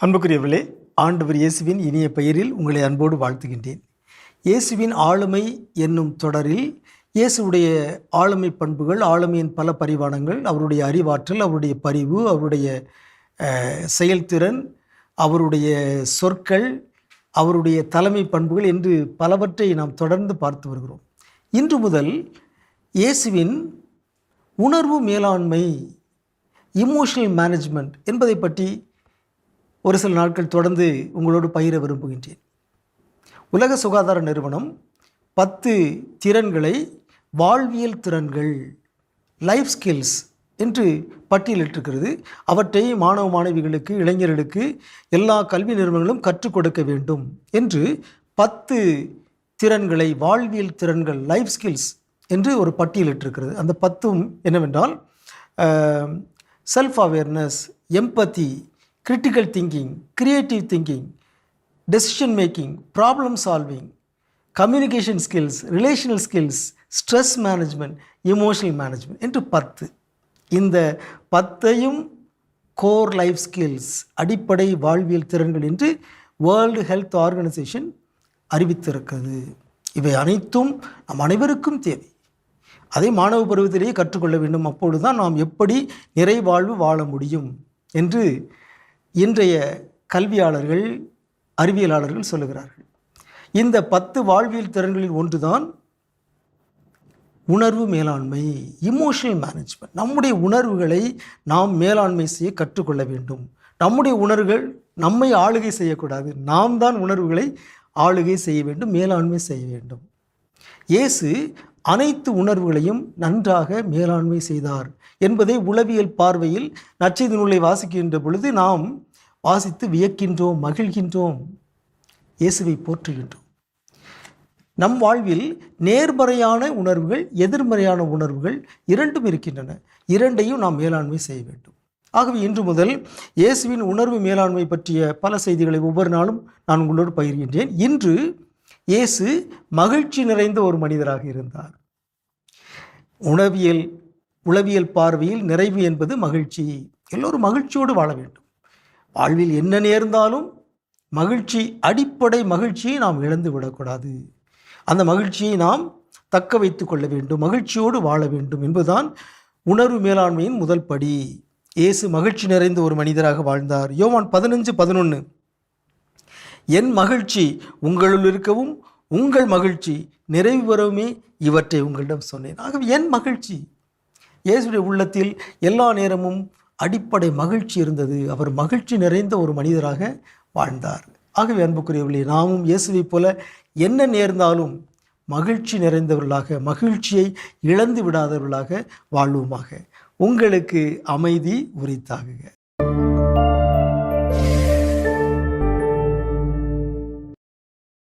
அன்புக்குரியவர்களே, ஆண்டவர் இயேசுவின் இனிய பெயரில் உங்களை அன்போடு வாழ்த்துகின்றேன். இயேசுவின் ஆளுமை என்னும் தொடரில் இயேசுடைய ஆளுமை பண்புகள், ஆளுமையின் பல பரிமாணங்கள், அவருடைய அறிவாற்றல், அவருடைய பரிவு, அவருடைய செயல்திறன், அவருடைய சொற்கள், அவருடைய தலைமை பண்புகள் என்று பலவற்றை நாம் தொடர்ந்து பார்த்து வருகிறோம். இன்று முதல் இயேசுவின் உணர்வு மேலாண்மை, இமோஷனல் மேனேஜ்மெண்ட் என்பதை பற்றி ஒரு சில நாட்கள் தொடர்ந்து உங்களோடு பகிர விரும்புகின்றேன். உலக சுகாதார நிறுவனம் 10 திறன்களை வாழ்வியல் திறன்கள், லைஃப் ஸ்கில்ஸ் என்று பட்டியலிட்டிருக்கிறது. அவற்றை மாணவ மாணவிகளுக்கு, இளைஞர்களுக்கு எல்லா கல்வி நிறுவனங்களும் கற்றுக் கொடுக்க வேண்டும் என்று 10 திறன்களை, வாழ்வியல் திறன்கள், லைஃப் ஸ்கில்ஸ் என்று ஒரு பட்டியலிட்டிருக்கிறது. அந்த 10 என்னவென்றால் செல்ஃப் அவேர்னஸ், எம்பத்தி, critical thinking, creative thinking, decision making, problem solving, communication skills, relational skills, stress management, emotional management என்று 10. இந்த 10ஐயும் கோர் லைஃப் ஸ்கில்ஸ், அடிப்படை வாழ்வியல் திறன்கள் என்று வேர்ல்டு ஹெல்த் ஆர்கனைசேஷன் அறிவித்திருக்கிறது. இவை அனைத்தும் நம் அனைவருக்கும் தேவை. அதை மாணவ பருவத்திலேயே கற்றுக்கொள்ள வேண்டும். அப்பொழுது தான் நாம் எப்படி நிறைவாழ்வு வாழ முடியும் என்று இன்றைய கல்வியாளர்கள், அறிவியலாளர்கள் சொல்லுகிறார்கள். இந்த 10 வாழ்வியல் திறன்களில் ஒன்றுதான் உணர்வு மேலாண்மை, இமோஷனல் மேனேஜ்மெண்ட். நம்முடைய உணர்வுகளை நாம் மேலாண்மை செய்ய கற்றுக்கொள்ள வேண்டும். நம்முடைய உணர்வுகள் நம்மை ஆளுகை செய்யக்கூடாது. நாம் தான் உணர்வுகளை ஆளுகை செய்ய வேண்டும், மேலாண்மை செய்ய வேண்டும். இயேசு அனைத்து உணர்வுகளையும் நன்றாக மேலாண்மை செய்தார் என்பதை உளவியல் பார்வையில் நற்செய்தி நூலை வாசிக்கின்ற பொழுது நாம் வாசித்து வியக்கின்றோம், மகிழ்கின்றோம், இயேசுவை போற்றுகின்றோம். நம் வாழ்வில் நேர்மறையான உணர்வுகள், எதிர்மறையான உணர்வுகள் இரண்டும் இருக்கின்றன. இரண்டையும் நாம் மேலாண்மை செய்ய வேண்டும். ஆகவே இன்று முதல் இயேசுவின் உணர்வு மேலாண்மை பற்றிய பல செய்திகளை ஒவ்வொரு நாளும் நான் உங்களோடு பகிர்கின்றேன். இன்று இயேசு மகிழ்ச்சி நிறைந்த ஒரு மனிதராக இருந்தார். உளவியல் பார்வையில் நிறைவு என்பது மகிழ்ச்சி. எல்லோரும் மகிழ்ச்சியோடு வாழ வேண்டும். வாழ்வில் என்ன நேர்ந்தாலும் மகிழ்ச்சி, அடிப்படை மகிழ்ச்சியை நாம் இழந்து விடக்கூடாது. அந்த மகிழ்ச்சியை நாம் தக்க வைத்து கொள்ள வேண்டும், மகிழ்ச்சியோடு வாழ வேண்டும் என்பதுதான் உணர்வு மேலாண்மையின் முதல் படி. இயேசு மகிழ்ச்சி நிறைந்த ஒரு மனிதராக வாழ்ந்தார். யோவான் 15:11, என் மகிழ்ச்சி உங்களுள் இருக்கவும் உங்கள் மகிழ்ச்சி நிறைவு பெறவுமே இவற்றை உங்களிடம் சொன்னேன். ஆகவே என் மகிழ்ச்சி, இயேசுடைய உள்ளத்தில் எல்லா நேரமும் அடிப்படை மகிழ்ச்சி இருந்தது. அவர் மகிழ்ச்சி நிறைந்த ஒரு மனிதராக வாழ்ந்தார். ஆகவே அன்புக்குரியவர்களே, நாமும் இயேசுவைப் போல என்ன நேர்ந்தாலும் மகிழ்ச்சி நிறைந்தவர்களாக, மகிழ்ச்சியை இழந்து விடாதவர்களாக வாழ்வோமாக. உங்களுக்கு அமைதி உரித்தாகுக.